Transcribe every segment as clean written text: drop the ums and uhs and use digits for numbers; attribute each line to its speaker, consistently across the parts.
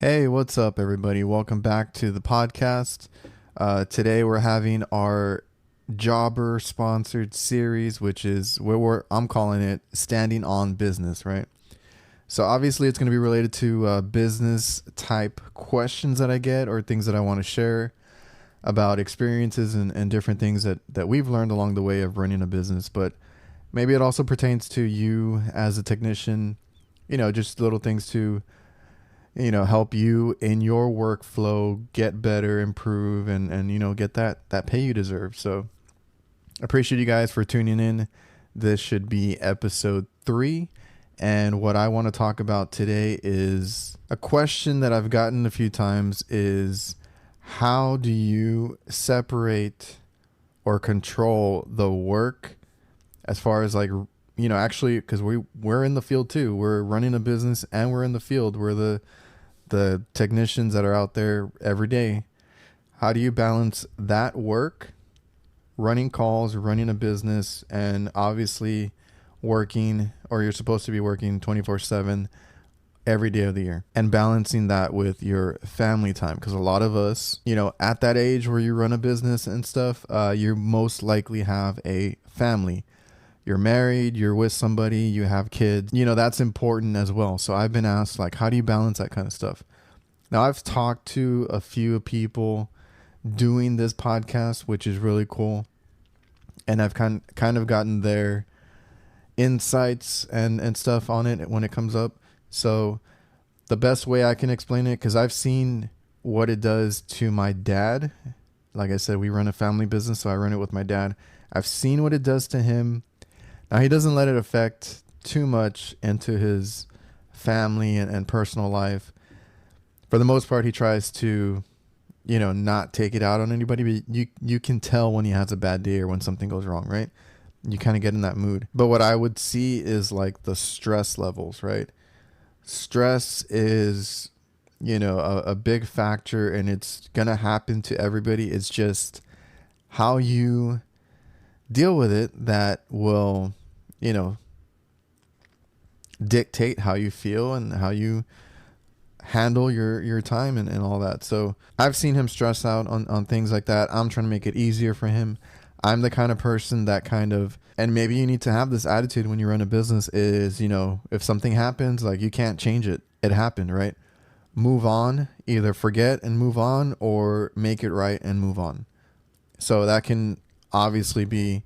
Speaker 1: Hey, what's up, everybody? Welcome back to the podcast. Today we're having our jobber sponsored series, which is I'm calling it Standing on Business, right? So obviously it's going to be related to business type questions that I get or things that I want to share about experiences and different things that we've learned along the way of running a business. But maybe it also pertains to you as a technician, just little things to help you in your workflow get better, improve, and get that pay you deserve. So I appreciate you guys for tuning in. This should be episode 3. And what I want to talk about today is a question that I've gotten a few times is how do you separate or control the work as far as actually, because we're in the field too. We're running a business and we're in the field. We're the technicians that are out there every day. How do you balance that work, running calls, running a business, and obviously working, or you're supposed to be working 24/7 every day of the year, and balancing that with your family time? Because a lot of us, at that age where you run a business and stuff, you most likely have a family. You're married, you're with somebody, you have kids, that's important as well. So I've been asked, like, how do you balance that kind of stuff? Now, I've talked to a few people doing this podcast, which is really cool. And I've kind of gotten their insights and stuff on it when it comes up. So the best way I can explain it, because I've seen what it does to my dad. Like I said, we run a family business, so I run it with my dad. I've seen what it does to him. Now, he doesn't let it affect too much into his family and personal life. For the most part, he tries to, not take it out on anybody, but you can tell when he has a bad day or when something goes wrong, right? You kind of get in that mood. But what I would see is like the stress levels, right? Stress is, a big factor, and it's going to happen to everybody. It's just how you deal with it that will, dictate how you feel and how you handle your time and all that. So I've seen him stress out on things like that. I'm trying to make it easier for him. I'm the kind of person that and maybe you need to have this attitude when you run a business is, if something happens, like, you can't change it. It happened, right? Move on, either forget and move on or make it right and move on. So that can obviously be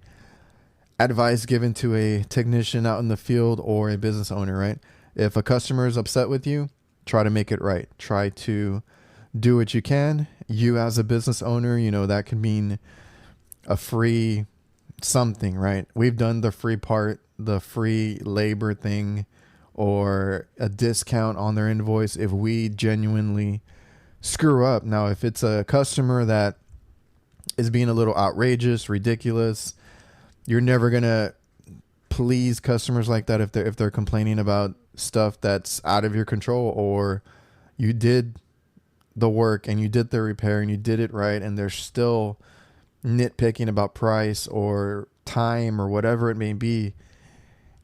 Speaker 1: advice given to a technician out in the field or a business owner, right? If a customer is upset with you, try to make it right. Try to do what you can. You as a business owner, that could mean a free something, right? We've done the free part, the free labor thing, or a discount on their invoice if we genuinely screw up. Now, if it's a customer that is being a little outrageous, ridiculous, you're never going to please customers like that if they're complaining about stuff that's out of your control, or you did the work and you did the repair and you did it right and they're still nitpicking about price or time or whatever it may be,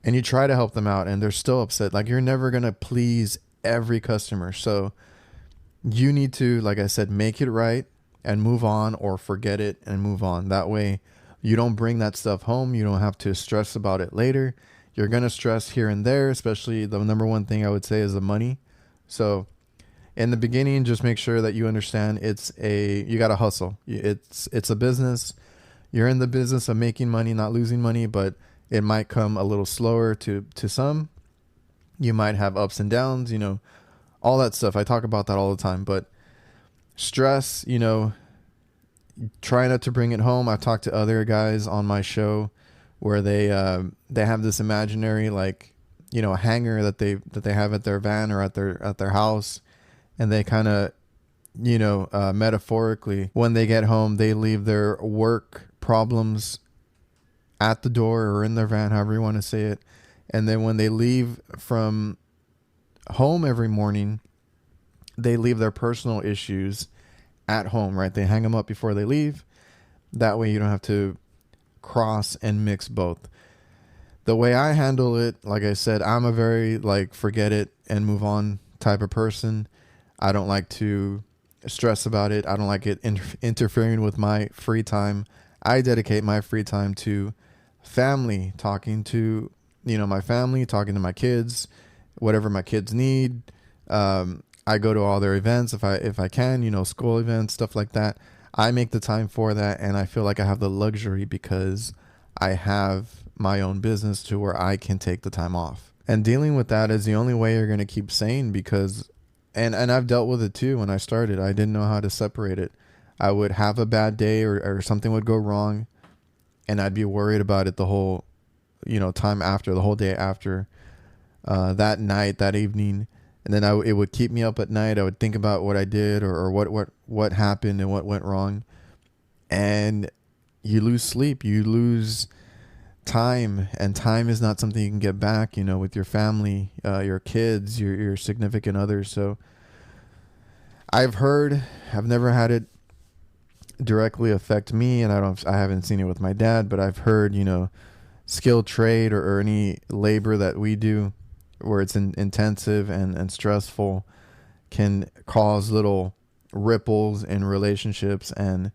Speaker 1: and you try to help them out and they're still upset. Like, you're never going to please every customer. So you need to, like I said, make it right and move on, or forget it and move on. That way you don't bring that stuff home. You don't have to stress about it later. You're going to stress here and there, especially the number one thing I would say is the money. So in the beginning, just make sure that you understand you got to hustle. It's a business. You're in the business of making money, not losing money, but it might come a little slower to some. You might have ups and downs, all that stuff. I talk about that all the time, but stress, try not to bring it home. I've talked to other guys on my show where they have this imaginary, like, hanger that they have at their van or at their house, and they kind of, metaphorically, when they get home, they leave their work problems at the door or in their van, however you want to say it. And then when they leave from home every morning, they leave their personal issues at home, right? They hang them up before they leave. That way you don't have to cross and mix both. The way I handle it, like I said, I'm a very, like, forget it and move on type of person. I don't like to stress about it. I don't like it interfering with my free time. I dedicate my free time to family, talking to, my family, talking to my kids, whatever my kids need. I go to all their events if I can, school events, stuff like that. I make the time for that, and I feel like I have the luxury because I have my own business to where I can take the time off. And dealing with that is the only way you're going to keep sane because and I've dealt with it too. When I started, I didn't know how to separate it. I would have a bad day or something would go wrong, and I'd be worried about it the whole, time after, the whole day after, that night, that evening. And then it would keep me up at night. I would think about what I did or what happened and what went wrong. And you lose sleep, you lose time, and time is not something you can get back, with your family, your kids, your significant others. So I've never had it directly affect me, and I haven't seen it with my dad, but I've heard, skilled trade or any labor that we do where it's intensive and stressful can cause little ripples in relationships and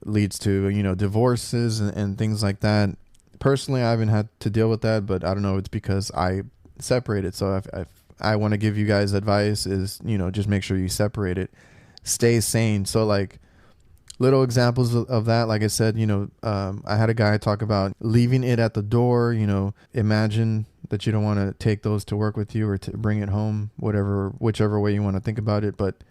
Speaker 1: leads to, divorces and things like that. Personally, I haven't had to deal with that, but I don't know. It's because I separated. So if I want to give you guys advice is, just make sure you separate it. Stay sane. So like little examples of that, like I said, I had a guy talk about leaving it at the door. Imagine that you don't want to take those to work with you or to bring it home, whichever way you want to think about it. But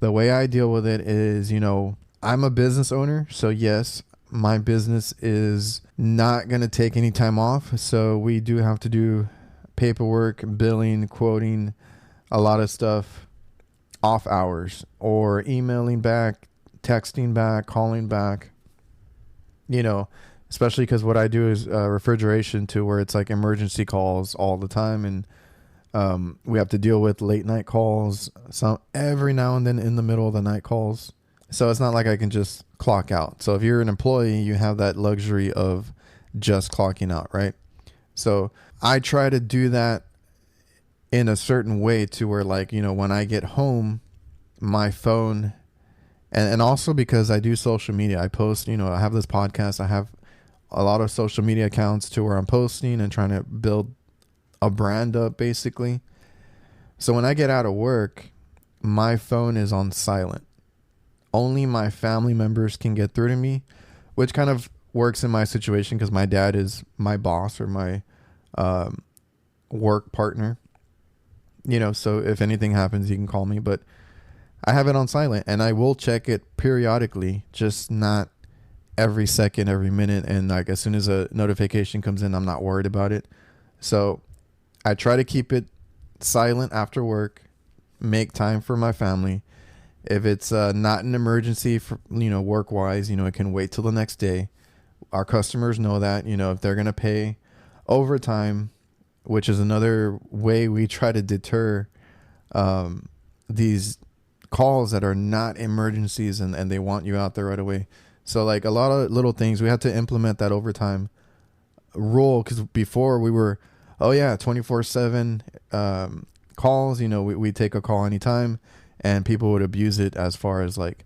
Speaker 1: the way I deal with it is, I'm a business owner. So yes, my business is not going to take any time off. So we do have to do paperwork, billing, quoting, a lot of stuff off hours, or emailing back, texting back, calling back, especially because what I do is refrigeration to where it's like emergency calls all the time. And we have to deal with late night calls, some every now and then in the middle of the night calls. So it's not like I can just clock out. So if you're an employee, you have that luxury of just clocking out, right? So I try to do that in a certain way to where, like, when I get home, my phone, and also because I do social media, I post, I have this podcast, I have a lot of social media accounts to where I'm posting and trying to build a brand up basically. So when I get out of work, my phone is on silent. Only my family members can get through to me, which kind of works in my situation because my dad is my boss or my work partner. So if anything happens, he can call me. But I have it on silent, and I will check it periodically, just not every second, every minute. And like as soon as a notification comes in, I'm not worried about it. So I try to keep it silent after work, make time for my family. If it's not an emergency for, work wise, it can wait till the next day. Our customers know that, if they're going to pay overtime, which is another way we try to deter these calls that are not emergencies and they want you out there right away. So like a lot of little things, we had to implement that overtime rule because before we were, 24/7 calls, we take a call anytime. And people would abuse it as far as like,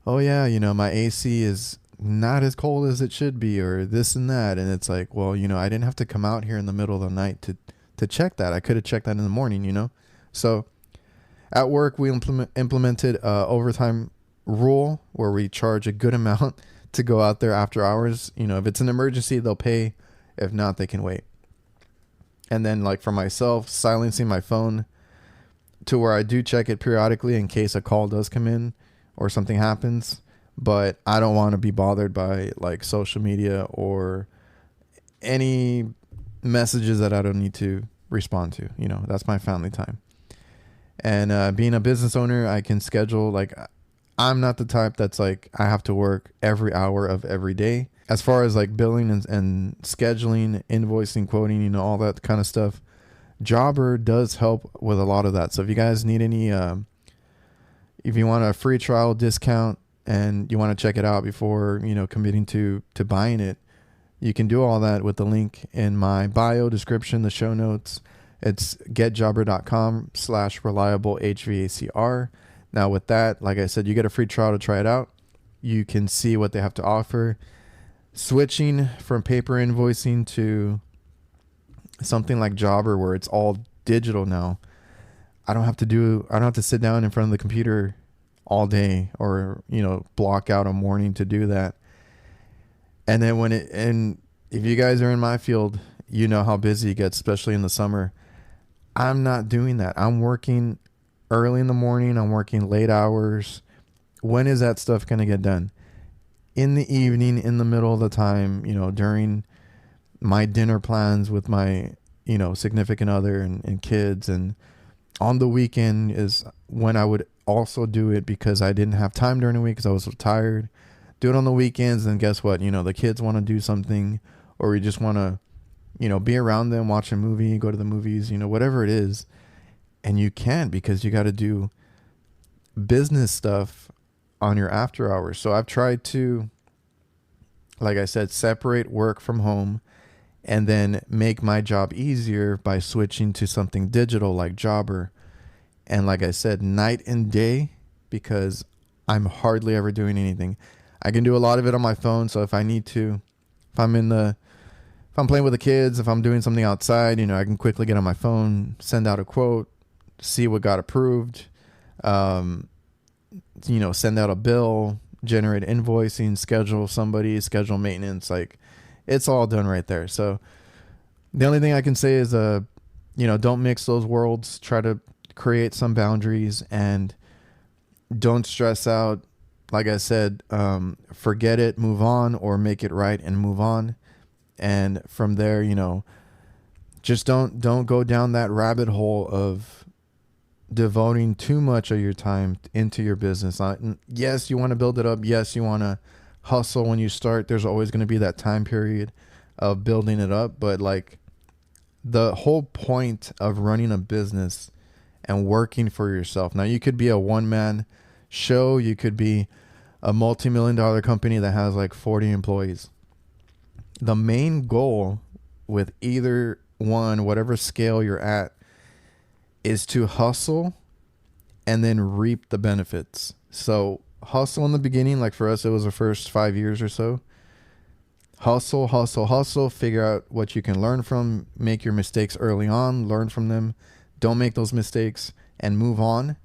Speaker 1: my AC is not as cold as it should be, or this and that. And it's like, well, I didn't have to come out here in the middle of the night to check that. I could have checked that in the morning, So at work, we implemented overtime rule where we charge a good amount to go out there after hours. If it's an emergency, they'll pay. If not, they can wait. And then like for myself, silencing my phone to where I do check it periodically in case a call does come in or something happens, but I don't want to be bothered by like social media or any messages that I don't need to respond to. That's my family time. And being a business owner, I can schedule, like, I'm not the type that's like, I have to work every hour of every day. As far as like billing and scheduling, invoicing, quoting, all that kind of stuff, Jobber does help with a lot of that. So if you guys need any, if you want a free trial discount and you want to check it out before, committing to buying it, you can do all that with the link in my bio description, the show notes. It's getjobber.com/reliable HVACR. Now with that, like I said, you get a free trial to try it out. You can see what they have to offer. Switching from paper invoicing to something like Jobber where it's all digital now. I don't have to sit down in front of the computer all day or, block out a morning to do that. And then and if you guys are in my field, you know how busy it gets, especially in the summer. I'm not doing that. I'm working early in the morning. I'm working late hours. When is that stuff going to get done? In the evening, in the middle of the time, during my dinner plans with my, significant other and kids. And on the weekend is when I would also do it because I didn't have time during the week because I was so tired. Do it on the weekends, and guess what? The kids want to do something, or we just want to, be around them, watch a movie, go to the movies, whatever it is. And you can't because you got to do business stuff on your after hours. So I've tried to, like I said, separate work from home and then make my job easier by switching to something digital like Jobber. And like I said, night and day, because I'm hardly ever doing anything. I can do a lot of it on my phone. So if I need to, if I'm playing with the kids, if I'm doing something outside, I can quickly get on my phone, send out a quote, see what got approved, send out a bill, generate invoicing, schedule schedule maintenance. Like, it's all done right there. So the only thing I can say is, don't mix those worlds. Try to create some boundaries and don't stress out. Like I said, forget it, move on, or make it right and move on. And from there, just don't go down that rabbit hole of devoting too much of your time into your business. Yes, you want to build it up. Yes, you want to hustle when you start. There's always going to be that time period of building it up. But like, the whole point of running a business and working for yourself. Now, you could be a one-man show. You could be a multi-million-dollar company that has like 40 employees. The main goal with either one, whatever scale you're at, is to hustle and then reap the benefits. So hustle in the beginning, like for us, it was the first 5 years or so. Hustle, figure out what you can learn from, make your mistakes early on, learn from them, don't make those mistakes, and move on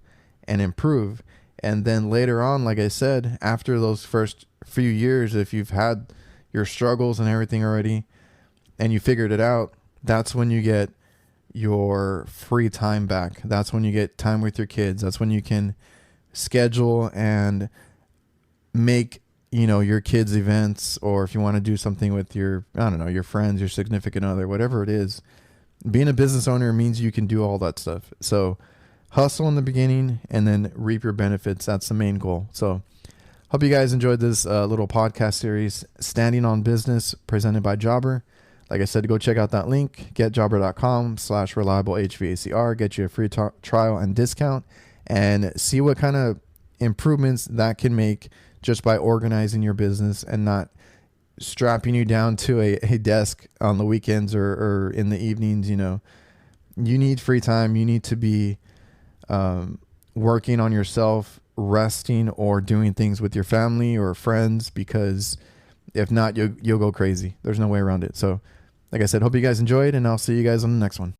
Speaker 1: and improve. And then later on, like I said, after those first few years, if you've had your struggles and everything already and you figured it out, that's when you get your free time back. That's when you get time with your kids. That's when you can schedule and make, your kids' events, or if you want to do something with your friends, your significant other, whatever it is. Being a business owner means you can do all that stuff. So hustle in the beginning and then reap your benefits. That's the main goal. So hope you guys enjoyed this little podcast series, Standing on Business, presented by Jobber. Like I said, go check out that link, getjobber.com/reliable HVACR, get you a free trial and discount, and see what kind of improvements that can make just by organizing your business and not strapping you down to a desk on the weekends or in the evenings. You need free time. You need to be working on yourself, resting, or doing things with your family or friends, because if not, you'll go crazy. There's no way around it. So like I said, hope you guys enjoyed, and I'll see you guys on the next one.